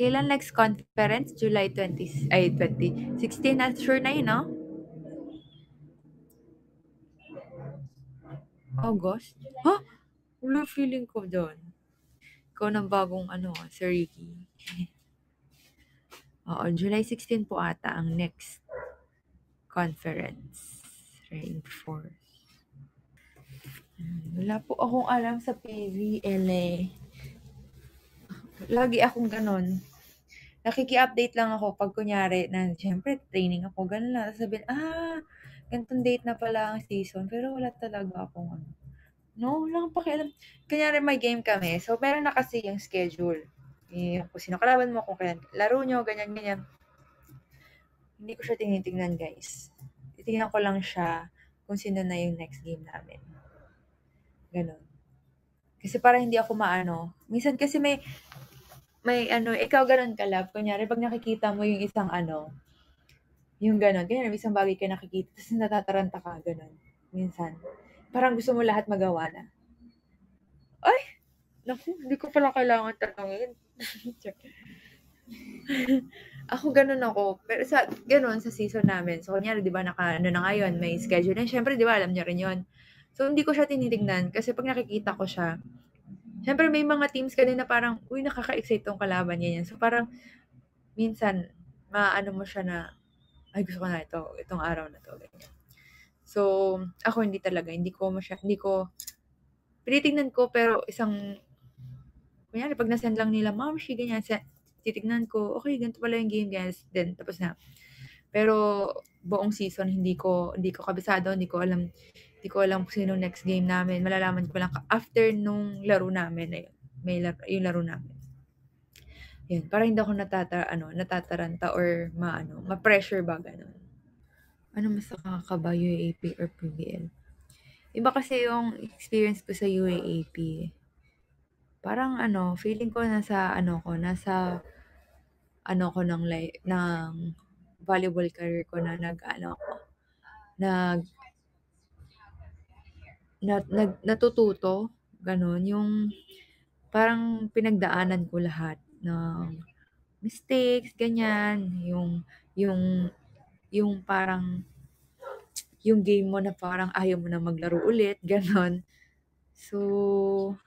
Kailan next conference? July 16 na, sure na yun, no? August? Huh? Wala feeling ko doon. Ikaw ng bagong Sir Ricky. Oo, July 16 po ata ang next conference. Rainforest. Wala po akong alam sa PVLA. Lagi akong ganon. Nakiki-update lang ako pag kunyari na syempre training ako. Ganun lang. Sabihin, ganitong date na pala ang season. Pero wala talaga akong No, wala akong pakialam. Kunyari may game kami. So, meron na kasi yung schedule. Kung sino kalaban mo, kung kailan laro nyo, ganyan, ganyan. Hindi ko siya tinitingnan, guys. Titingnan ko lang siya kung sino na yung next game namin. Ganon. Kasi para hindi ako maano. Minsan kasi may ikaw ganon ka, love. Kunyari, pag nakikita mo yung isang yung ganon. Ganyan, isang bagay ka nakikita, tapos natataranta ka, ganon. Minsan. Parang gusto mo lahat magawa na. Ay! Naku, hindi ko pala kailangan tanongin. Ako ganun ako. Pero ganun sa season namin. So, kunyari, di ba, na ngayon, may schedule na. Siyempre, di ba, alam niyo rin yun. So, hindi ko siya tinitignan kasi pag nakikita ko siya, siyempre, may mga teams ka din na parang, uy, nakaka-excite tong kalaban niya yan. So, parang, minsan, maano mo siya na, ay, gusto ko na itong araw na to. Ganyan. So, ako hindi talaga. Hindi ko, tinitignan ko, pero kunyari, pag nasend lang nila, Ma'am, ganyan, titignan ko, okay, ganito pala yung game, guys. Then, tapos na. Pero, buong season, hindi ko kabisado, hindi ko alam kung sino next game namin. Malalaman ko lang after nung laro namin na yun. Yung laro namin. Yun, para hindi ako natataranta or ma-pressure ba, ganun. Ano mas nakakaba, UAAP or PBL? Iba kasi yung experience ko sa UAAP. Parang feeling ko nasa ng volleyball career ko na natututo, ganun, yung parang pinagdaanan ko lahat ng mistakes, ganyan, yung parang, yung game mo na parang ayaw mo na maglaro ulit, ganun. So,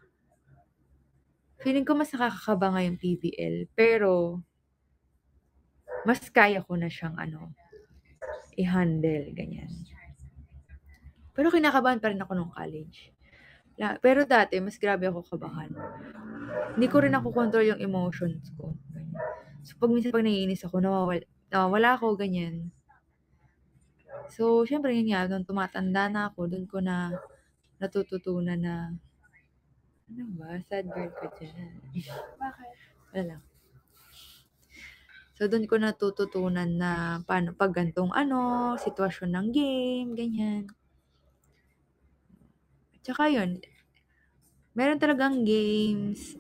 feeling ko mas nakakakaba ngayong PBL, pero, mas kaya ko na siyang i-handle, ganyan. Pero kinakabahan pa rin ako nung college. Pero dati, mas grabe ako kabahan. Hindi ko rin nakokontrol yung emotions ko. Ganyan. So, minsan pag naiinis ako, nawawala ako, ganyan. So, syempre yun nga, nung tumatanda na ako, dun ko na natututunan na, ano ba, sad girl ka dyan. Bakit? Wala lang. So, dun ko natututunan na paano pag gantong sitwasyon ng game, ganyan. Tsaka yun, meron talagang games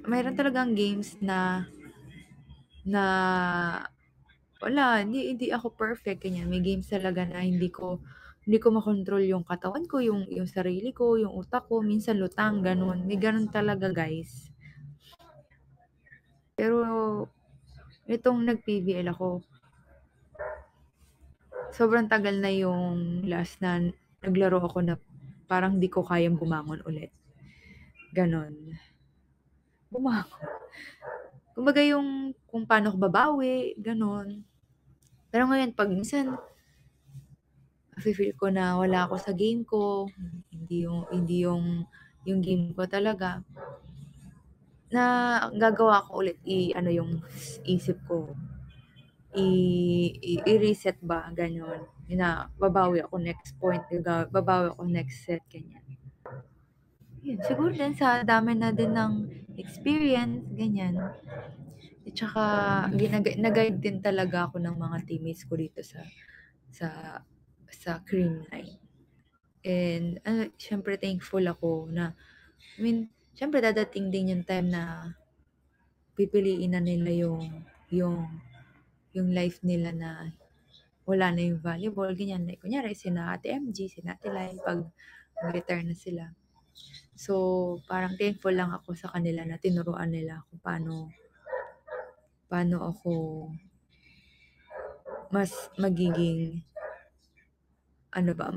na wala, hindi ako perfect, ganyan. May games talaga na hindi ko makontrol yung katawan ko, yung sarili ko, yung utak ko, minsan lutang, ganun. May ganun talaga, guys. Pero, itong nag-PBL ako, sobrang tagal na yung last na naglaro ako na parang di ko kayang bumangon ulit. Ganon. Bumangon. Kumbaga yung kung paano ko babawi, ganon. Pero ngayon, pag minsan, feel ko na wala ako sa game ko, hindi yung game ko talaga, na gagawa ko ulit yung isip ko, i-reset ba, ganyan. Na babawi ako next point, babawi ako next set, ganyan. Yun, siguro din sa dami na din ng experience, ganyan. At saka, nag-guide din talaga ako ng mga teammates ko dito sa Cream Line. And, syempre thankful ako na, syempre dadating din yung time na pipiliin na nila yung life nila na wala na yung volleyball, ganyan. Like, kunyari, sina Ate MG, sina Ate Lai, pag retire na sila. So, parang thankful lang ako sa kanila na tinuruan nila kung paano ako mas magiging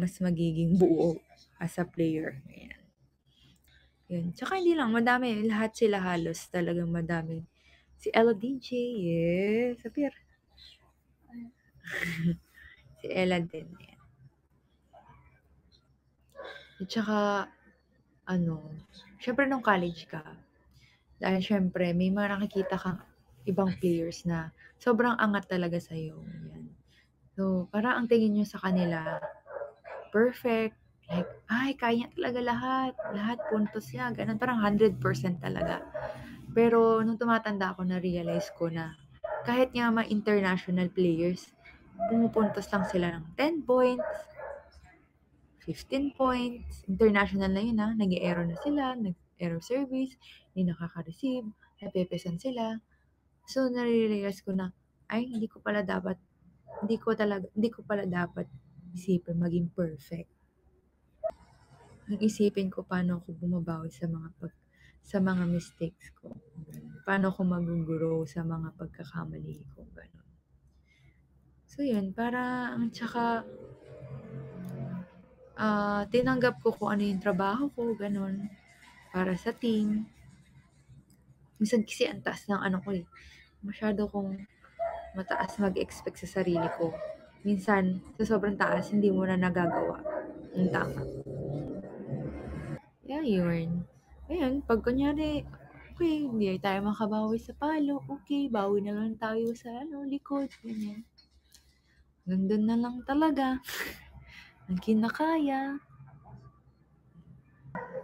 mas magiging buo as a player. Ayan. Yun. Tsaka hindi lang, madami. Lahat sila halos. Talagang madami. Si Ella DJ, yes. Sapir. Si Ella din. Ayan. At tsaka, syempre nung college ka, dahil syempre may mga nakikita kang ibang players na sobrang angat talaga sa'yo. Ayan. So, parang ang tingin nyo sa kanila, perfect. Like, ay, kaya niya talaga lahat. Lahat puntos niya. Ganun, parang 100% talaga. Pero nung tumatanda ako, na-realize ko na kahit nga mga international players, pumupuntos lang sila ng 10 points, 15 points. International na yun nag-error na sila, nag-error service, hindi nakaka-receive, napepesan sila. So, na-realize ko na, ay, hindi ko pala dapat isipin maging perfect. Ang isipin ko paano ako bumabawi sa mga mistakes ko. Paano ako mag-grow sa mga pagkakamali ko. Ganun. So yun, tsaka tinanggap ko kung ano yung trabaho ko, ganun. Para sa team. Minsan kasi ang taas ng masyado kong mataas mag-expect sa sarili ko. Minsan, sa sobrang taas, hindi mo na nagagawa. Ang tama. Yeah, yun. Ayun, pag kunyari, okay, hindi tayo makabawi sa palo, okay, bawi na lang tayo sa likod, ganyan. Nandun na lang talaga. Ang kinakaya.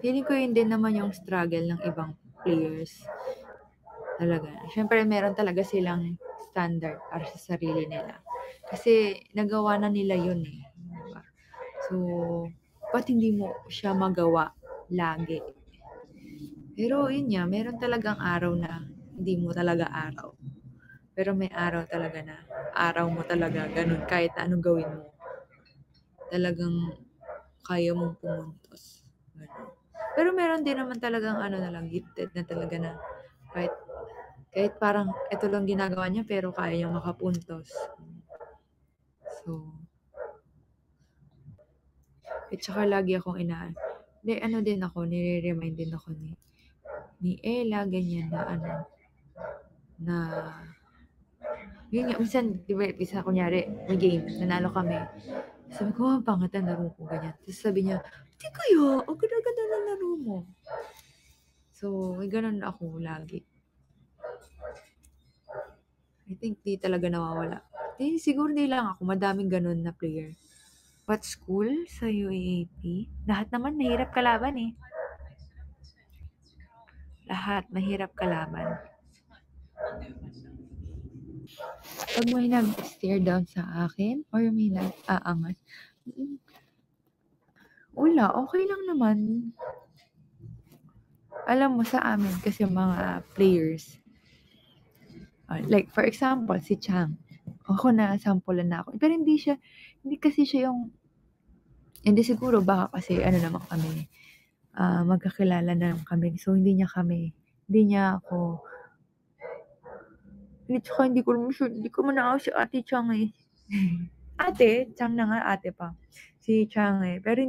Feeling ko yun din naman yung struggle ng ibang players. Talaga. Siyempre, meron talaga silang standard para sa sarili nila. Kasi, nagawa na nila yun eh. Diba? So, ba't hindi mo siya magawa lagi? Pero yun nga, meron talagang araw na hindi mo talaga araw. Pero may araw talaga na araw mo talaga, ganun, kahit na anong gawin mo. Talagang kaya mong pumuntos. Ganun. Pero meron din naman talagang gifted na talaga na kahit parang ito lang ginagawa niya pero kaya niyang makapuntos. So, at saka lagi akong nire-remind din ako ni Ella, ganyan na yun nga, minsan, di ba, isa kunyari, may game, nanalo kami. Sabi ko, ang pangat ang laro ko, ganyan. Tapos sabi niya, di kaya, ang ganda-ganda ng laro mo. So, may ganun ako lagi. I think di talaga nawawala. Siguro di lang ako, madaming ganun na player. What school sa UAAP? Lahat naman mahirap kalaban eh. Lahat mahirap kalaban. Pag may nag-stare down sa akin or may nag-aangat, wala, okay lang naman. Alam mo sa amin kasi mga players, like for example, si Chang. Ako na sampulan na ako. Pero hindi kasi siya yung, hindi siguro baka kasi naman kami, magkakilala na naman kami. So hindi niya ako, hindi ko naman sure, hindi ko man ako si Ate Chang eh. Ate, Chang na nga, ate pa. Si Chang eh. Pero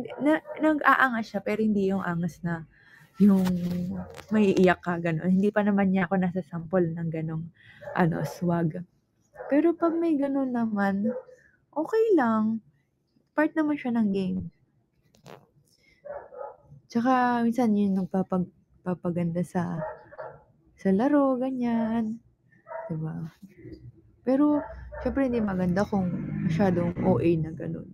nag-aangas siya, pero hindi yung angas na yung may iiyak ka, gano'n. Hindi pa naman niya ako nasasample ng gano'ng swag. Pero pag may gano'n naman, okay lang. Part naman siya ng game. Tsaka minsan yun nagpapaganda sa laro, ganyan. Diba? Pero, syempre hindi maganda kung masyadong OA na gano'n.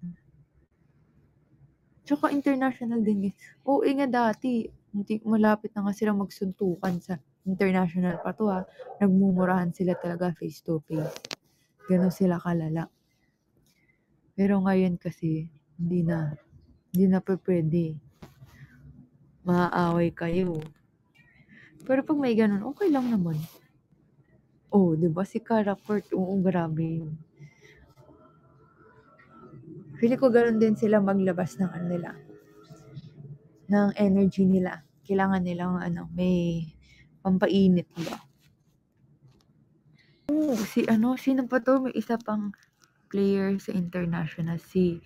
Tsaka international din. OA nga dati. Malapit na nga silang magsuntukan sa international pa to Nagmumurahan sila talaga face to face. Ganon sila kalala. Pero ngayon kasi, hindi na pwede. Maaaway kayo. Pero pag may ganon, okay lang naman. Oh, di ba si Caraport? Oo, grabe yun. Feeling ko ganon din sila maglabas ng ng energy nila. Kailangan nilang may pampainit ba. Sino pa 'to, may isa pang player sa international, si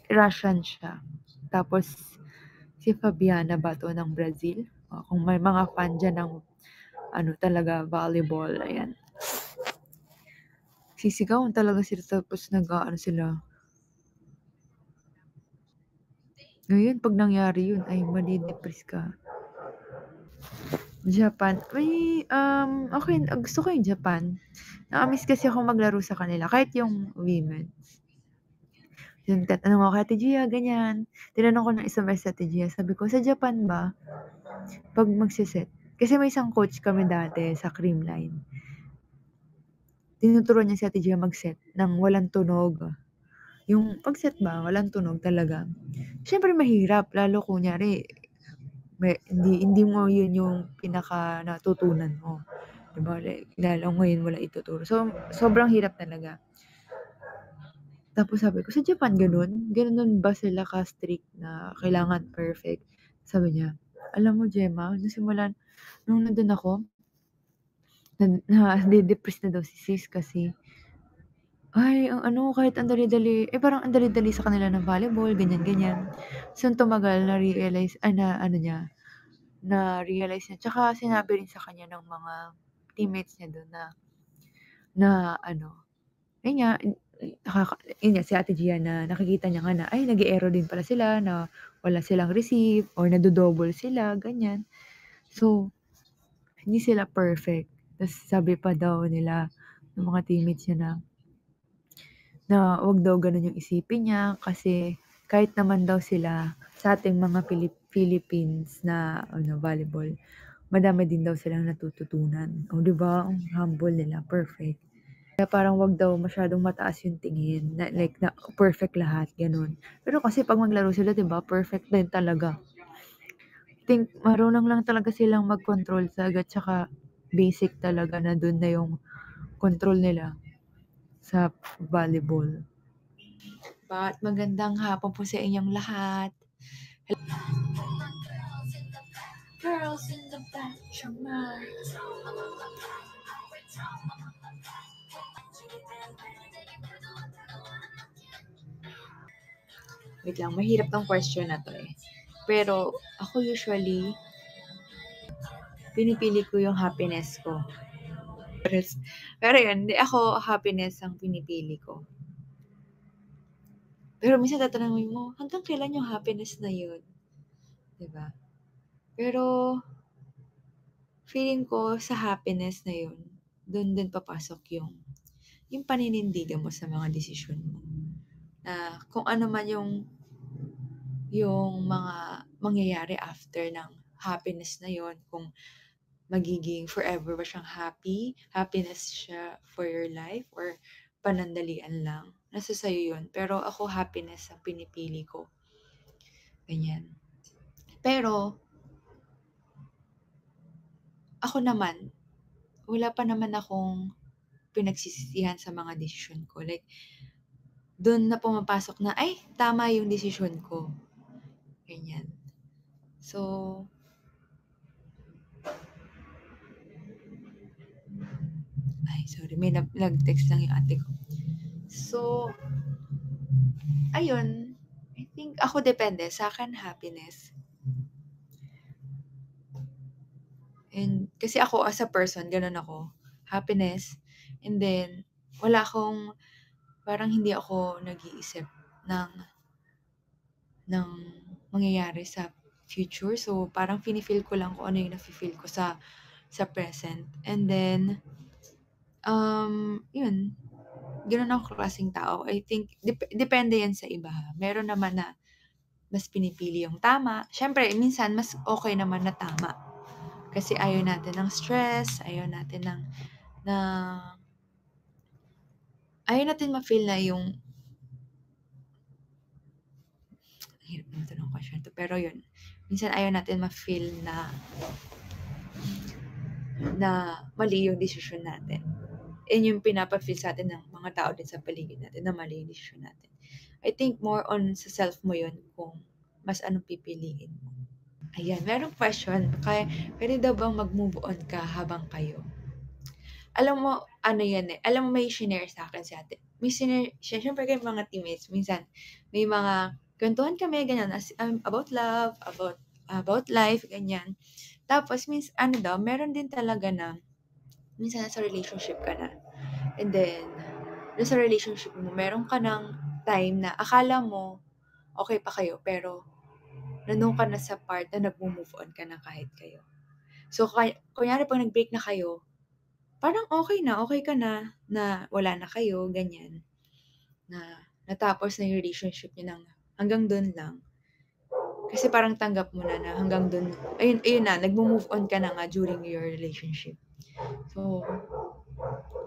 Russian siya. Tapos si Fabiana Bato ng Brazil. Kung may mga fan diyan ng talaga volleyball, ayan. Sisigawan talaga sila tapos sila. Ngayon, pag nangyari yun, ay madidepress ka. Japan, okay, gusto ko yung Japan. Nakamiss kasi ako maglaro sa kanila, kahit yung women. Yun, tatanong ako kay Ate Gia, ganyan. Tinanong ko ng isang beses sa Ate Gia, sabi ko, sa Japan ba, pag magsiset, kasi may isang coach kami dati sa Creamline. Tinuturuan niya si Ate Gia mag-set ng walang tunog. Yung pag-set ba, walang tunog talaga. Siyempre mahirap, lalo kunyari, hindi mo yun yung pinaka natutunan mo. Diba? Lalo ngayon wala ituturo. So, sobrang hirap talaga. Tapos sabi ko, sa Japan ganun? Ganun ba sila ka-strict na kailangan perfect? Sabi niya, alam mo Gemma, nung nandun ako, na-depress na daw si sis kasi, ay, kahit ang dali-dali, parang ang dali-dali sa kanila ng volleyball, ganyan-ganyan. So, tumagal, na-realize niya. Tsaka sinabi rin sa kanya ng mga teammates niya doon ayun nga, yun nga, si Ate Gia na nakikita niya nga na, ay, nag-e-error din pala sila, na wala silang receive, or nado-double sila, ganyan. So, hindi sila perfect. Tapos sabi pa daw nila, ng mga teammates niya na wag daw ganun yung isipin niya, kasi kahit naman daw sila, sa ating mga Philippines na volleyball, madami din daw silang natututunan. O, di ba? Ang humble nila, perfect. Kaya parang wag daw masyadong mataas yung tingin, na perfect lahat, ganun. Pero kasi pag maglaro sila, di ba, perfect din talaga. Think marunong lang talaga silang mag-control sa agad, tsaka basic talaga na dun na yung control nila sa volleyball. Magandang hapon po sa inyong lahat. Girls in the bathroom. Wait lang, mahirap tong question na to eh. Pero ako usually, pinipili ko yung happiness ko. Pero yun, hindi ako happiness ang pinipili ko. Pero minsan tatanungin mo, hanggang kailan yung happiness na yun? Diba? Pero, feeling ko sa happiness na yun, doon din papasok yung paninindigan mo sa mga desisyon mo. Na kung ano man yung mga mangyayari after ng happiness na yun, kung magiging forever ba siyang happiness siya for your life, or panandalian lang. Nasa sa'yo yun. Pero ako, happiness ang pinipili ko. Ganyan. Pero, ako naman, wala pa naman akong pinagsisisihan sa mga desisyon ko. Like, doon na pumapasok na, ay, tama yung desisyon ko. Ganyan. So, ay, sorry, may nag-text lang yung ate ko. So, ayun, I think ako depende. Sa akin, happiness. And kasi ako as a person, ganun ako. Happiness. And then, parang hindi ako nag-iisip ng mangyayari sa future. So, parang feel ko lang kung ano yung nafe-feel ko sa present. And then, yun, ganun ako klaseng tao. I think, depende yan sa iba. Meron naman na mas pinipili yung tama. Siyempre, minsan, mas okay naman na tama. Kasi ayaw natin ng stress, ayaw natin ayaw natin ma-feel na yung, hirap naman ito ng question to, pero yun, minsan ayaw natin ma-feel na mali yung desisyon natin. And yung pinapa-feel sa atin ng mga tao din sa paligid natin na mali yung desisyon natin. I think more on sa self mo yun, kung mas anong pipiliin mo. Ayan, merong question. Pwede daw bang mag-move on ka habang kayo? Alam mo ano yan, alam mo may shinare sa'kin si ate. May shinare siya siyempre kayong mga teammates minsan may mga kuwentuhan kami ganyan about love, about life, ganyan. Tapos ano daw meron din talaga na minsan nasa relationship ka na and then dun sa relationship mo meron ka ng time na akala mo okey pa kayo pero nandun ka na sa part na nagmo-move on ka na kahit kayo. So kunyari 'pag nag-break na kayo, parang okey ka na, na wala na kayo ganyan, na natapos na yung relationship niyo ng hanggang dun lang. Kasi parang tanggap mo na hanggang dun ayun na nagmo-move on ka na nga during your relationship. So,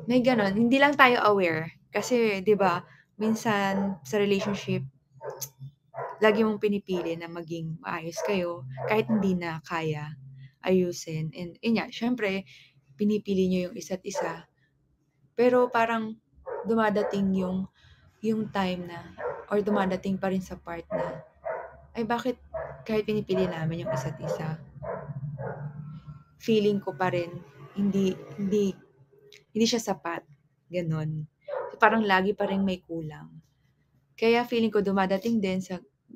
may gano'n, hindi lang tayo aware kasi 'di ba minsan sa relationship lagi mong pinipili na maging maayos kayo kahit hindi na kaya ayusin and yun nga siyempre pinipili niyo yung isa't isa. Pero parang dumadating yung time na or dumadating pa rin sa part na, ay bakit kahit pinipili namin yung isa't isa, feeling ko pa rin hindi hindi hindi siya sapat, gano'n. Parang lagi pa ring may kulang. Kaya feeling ko dumadating din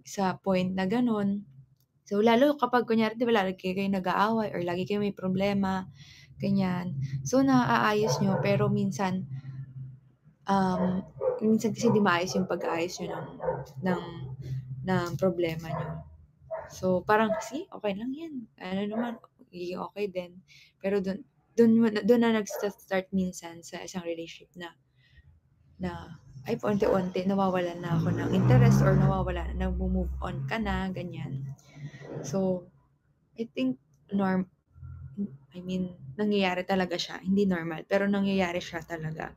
sa point na gano'n. So, lalo kapag kunyari 'di ba lagi kayong nag-aaway or lagi kayong may problema, ganyan. So, naaayos niyo pero minsan kasi hindi maayos yung pag-aayos niyo ng ng problema niyo. So, parang, "See, okey lang 'yan, ano naman, magiging okey din." Pero dun na nagsta-start minsan sa isang relationship na, ay paunti-unti nawawalan na ako ng interest or nagmo-move on ka na, ganyan. So, I think I mean, nangyayari talaga siya, hindi normal, pero nangyayari siya talaga.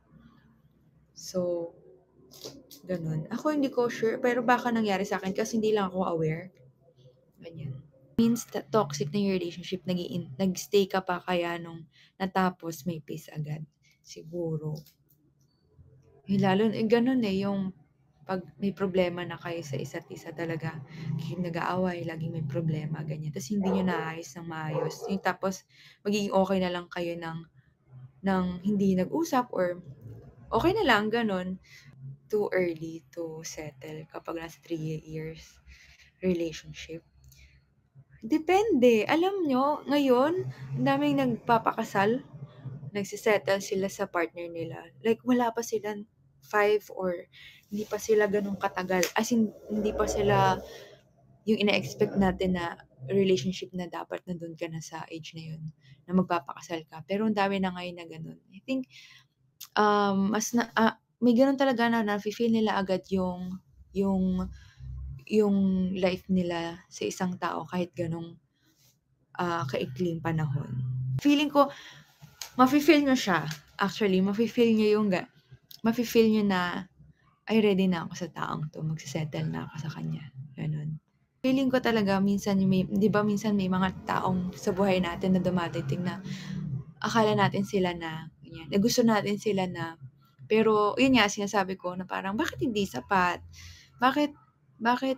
So, gano'n. Ako hindi ko sure, pero baka nangyari sa'kin kasi hindi lang ako aware, ganyan. Means toxic na yung relationship, nag-stay ka pa kaya nung natapos may peace agad, siguro. Lalo gano'n, yung 'pag may problema na kayo sa isa't isa talaga, kayong nag-aaway, laging may problema, ganyan. Tapos hindi niyo naayos ng maayos, yung tapos magiging okey na lang kayo ng hindi nag-usap or okey na lang, gano'n. Too early to settle kapag nasa 3 years relationship. Depende. Alam niyo, ngayon ang daming nagpapakasal, sila sa partner nila. Like wala pa silang 5 or hindi pa sila gano'n katagal. As in, hindi pa sila yung ine-expect natin na relationship na dapat nandun ka na sa age na yun, na magpapakasal ka. Pero ang dami na ngayon na gano'n. I think, may gano'n talaga na nafi-feel nila agad yung yung life nila sa isang tao kahit gano'ng kaikling panahon. Feeling ko mafe-feel niyo siya, actually mafe-feel niyo mafe-feel niyo na, "Ay ready na ako sa taong 'to, magse-settle na ako sa kanya." Gano'n. Feeling ko talaga minsan 'di ba minsan may mga taong sa buhay natin na dumadating na akala natin sila na ganyan, na gusto natin sila na pero yun nga sinasabi ko na parang bakit hindi sapat? Bakit bakit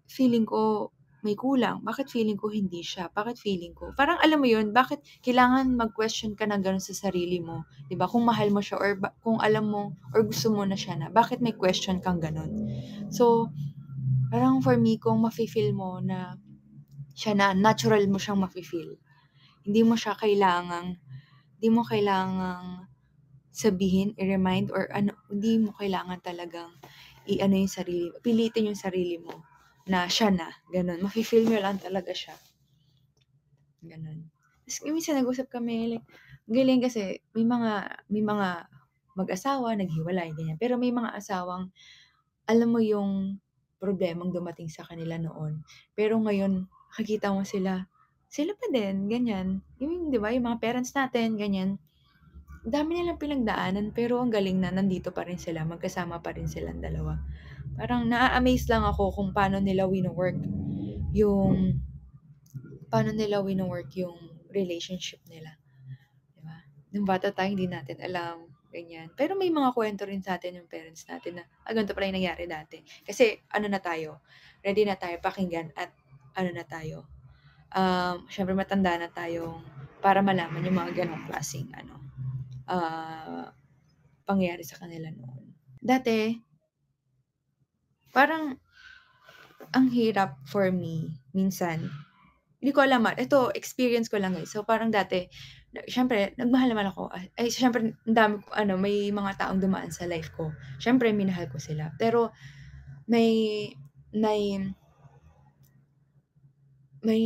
feeling ko may kulang, bakit feeling ko hindi siya, bakit feeling ko parang alam mo yun, bakit kailangan mag-question ka ng gano'n sa sarili mo, 'di ba? Kung mahal mo siya or kung alam mo or gusto mo na siya na, bakit may question kang gano'n? So, parang for me kung mafe-feel mo na siya na, natural mo siyang mafe-feel. Hindi mo siya kailangang sabihin, i-remind or ano, hindi mo kailangan talagang i-ano yung sarili, pilitin yung sarili mo na siya na, gano'n. Mafe-feel mo lang talaga siya, gano'n. Ta's minsan nag-usap kami like, ang galing kasi may mga mag-asawa naghiwalay ganyan, pero may mga asawang alam mo yung problemang dumating sa kanila noon, pero ngayon nakikita mo sila pa din ganyan. Yung 'di ba, yung mga parents natin ganyan, ang dami nilang pinagdaanan pero ang galing na nandito pa rin sila, magkasama pa rin silang dalawa. Parang naa-amaze lang ako kung yung paano nila wino-work yung relationship nila, 'di ba? Nung bata tayo hindi natin alam, ganyan. Pero may mga kuwento rin sa'tin yung parents natin na, ganito pala yung nangyari dati. Kasi ano na tayo, ready na tayo pakinggan at ano na tayo, siyempre matanda na tayong para malaman yung mga gano'ng klaseng ano, pangyayari sa kanila noon. Dati, parang ang hirap for me minsan. Hindi ko alam, ito experience ko lang, guys. So, parang dati, siyempre nagmahal naman ako, ay siyempre ang dami ko may mga taong dumaan sa life ko. Siyempre minahal ko sila. Pero may may may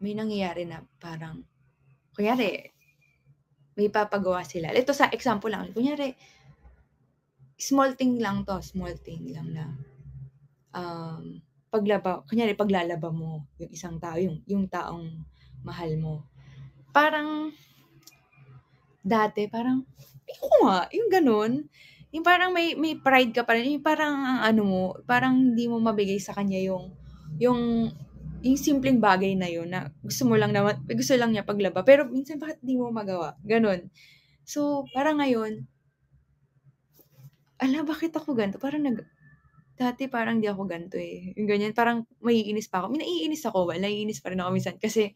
may nangyayari na parang kunyari may ipapagawa sila. Ito sa example lang, kunyari small thing lang 'to, small thing lang na, kunyari paglalaba mo yung isang tao, yung taong mahal mo. Parang dati parang, ayoko nga, yung gano'n. Yung parang may pride ka pa rin, yung parang ang ano mo, parang hindi mo mabigay sa kanya yung simpleng bagay na yun na gusto lang niya paglaba, pero minsan bakit di mo magawa, gano'n. So, parang ngayon, bakit ako ganito? Parang dati parang di ako ganito, eh, yung ganyan. Parang maiinis pa ako. Naiinis ako, naiinis pa rin ako minsan kasi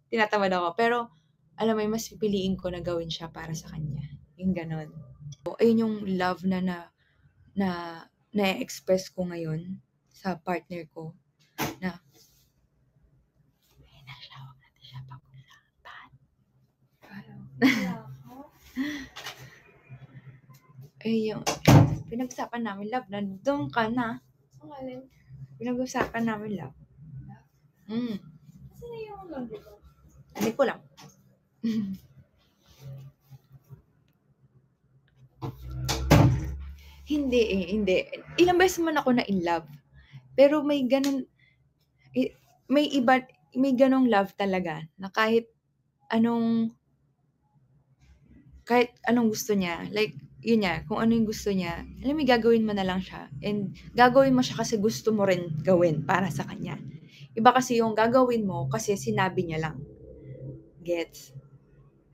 tinatamad ako. Pero alam mo yun, mas pipiliin ko na gawin siya para sa kanya, yung gano'n. Ayun yung love na na-e-express ko ngayon sa partner ko na wag natin siya pag-usapan. Yung pinag-usapan namin, love, nandun ka na. Pinag-usapan namin, love. Saan na yung laundry ko? Hindi ko lang. Hindi. Ilang beses man ako na in love. Pero may ganun, may ganong love talaga na kahit anong gusto niya, like, yun niya, kung ano yung gusto niya, alam mo, gagawin mo na lang siya. And gagawin mo siya kasi gusto mo rin gawin para sa kanya. Iba kasi yung gagawin mo kasi sinabi niya lang. Gets?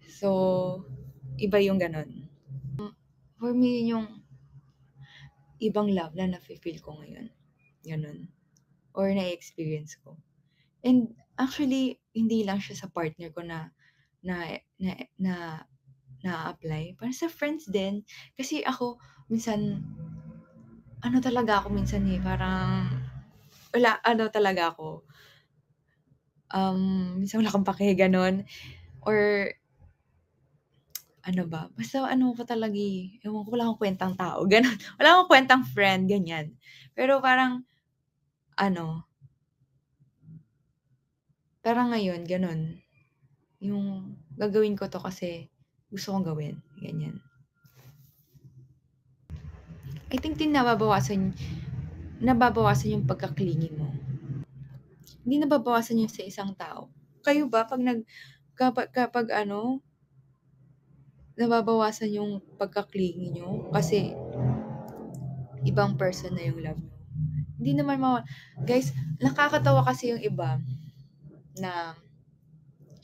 So, iba yung ganon. For me, yung ibang love na nafe-feel ko ngayon. Ganon. Or na-experience ko. And actually, hindi lang siya sa partner ko na na-apply. Parang sa friends din. Kasi ako, minsan, talaga ako minsan eh, parang, talaga ako. Minsan wala akong pake, ganon. Or, basta ko talaga eh, ewan ko, wala akong kwentang tao, ganon. Wala akong kwentang friend, ganyan. Pero parang, parang ngayon, ganon. Yung gagawin ko to kasi gusto kong gawin, ganyan. I think din nababawasan yung pagka-clingy mo. Hindi nababawasan yun sa isang tao. Kayo ba kapag nababawasan yung pagka-clingy niyo kasi ibang person na yung love niyo? Hindi naman guys, nakakatawa kasi yung iba na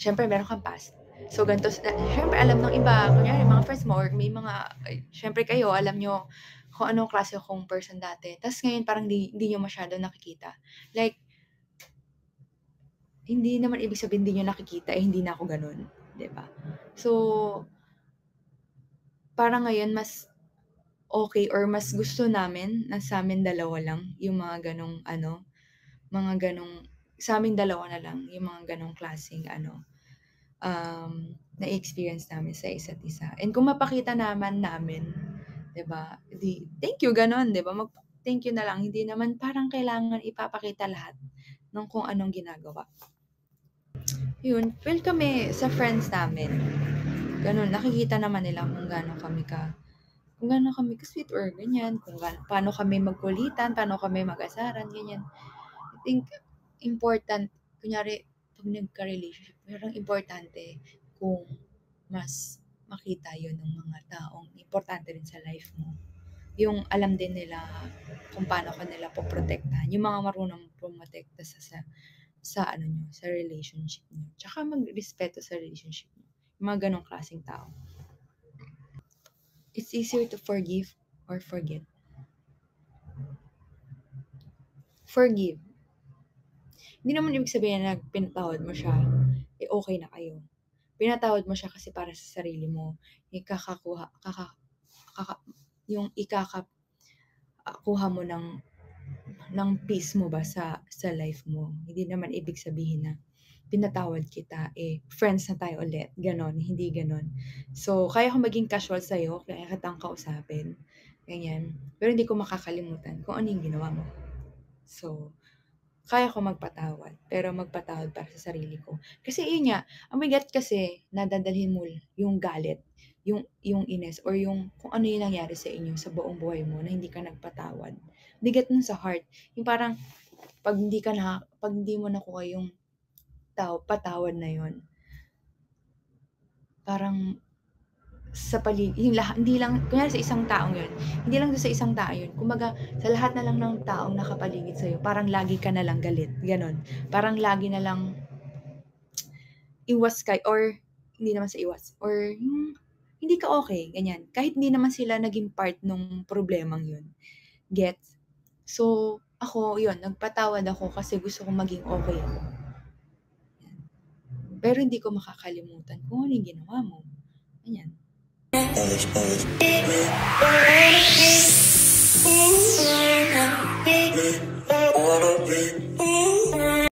siyempre meron kang past. So ganito, siyempre alam ng iba, kunyari mga friends mo or may mga, siyempre kayo, alam nyo kung anong klase kong person dati. Tapos ngayon parang hindi nyo masyado nakikita. Like, hindi naman ibig sabihin hindi nyo nakikita, hindi na ako ganun. 'Di ba? So, parang ngayon mas okay or mas gusto namin na sa amin dalawa lang yung mga ganong sa amin dalawa na lang yung mga ganong klaseng na-experience namin sa isa't isa. And kung mapakita naman namin, 'di ba, thank you, gano'n, 'di ba? Thank you na lang. Hindi naman parang kailangan ipapakita lahat ng kung anong ginagawa. Yun, feel kami sa friends namin. Gano'n, nakikita naman nila kung gaano kami ka-sweet or ganyan, paano kami magkulitan, paano kami mag-asaran, ganyan. I think important, kunyari, pag nagka-relationship, parang importante kung mas makita yun ng mga taong importante rin sa life mo. Yung alam din nila kung paano ka nila poprotektahan. Yung mga marunong pumotekta sa relationship niyo. Tsaka magrespeto sa relationship niyo. Yung mga ganong klaseng tao. It's easier to forgive or forget. Forgive. Hindi naman ibig sabihin na pinatawad mo siya, okay na kayo. pinatawad mo siya kasi para sa sarili mo. Yung kuha mo ng peace mo ba sa life mo. Hindi naman ibig sabihin na pinatawad kita, friends na tayo ulit. Ganon, hindi ganon. So, kaya ko maging casual sa'yo, kaya kitang kausapin. Ganyan. Pero hindi ko makakalimutan kung ano yung ginawa mo. So, kaya ko magpatawad, pero magpatawad para sa sarili ko. Kasi yun nga, ang bigat kasi nadadalhin mo yung galit, yung ines, or yung kung ano yung nangyari sa inyo sa buong buhay mo na hindi ka nagpatawad. Bigat nun sa heart. Yung parang, pag hindi mo nakuha yung patawad na yun, parang sa hindi lang, kunyari sa isang taong yun, hindi lang sa isang tao yun, kumbaga, sa lahat na lang ng taong nakapaligid sa'yo, parang lagi ka na lang galit, ganon. Parang lagi na lang iwas ka, or hindi naman sa iwas, or hindi ka okay, ganyan. Kahit hindi naman sila naging part nung problemang yun. Gets? So, ako, yun, nagpatawad ako kasi gusto kong maging okay ako. Pero hindi ko makakalimutan kung ano yung ginawa mo. Ganyan. Wanna be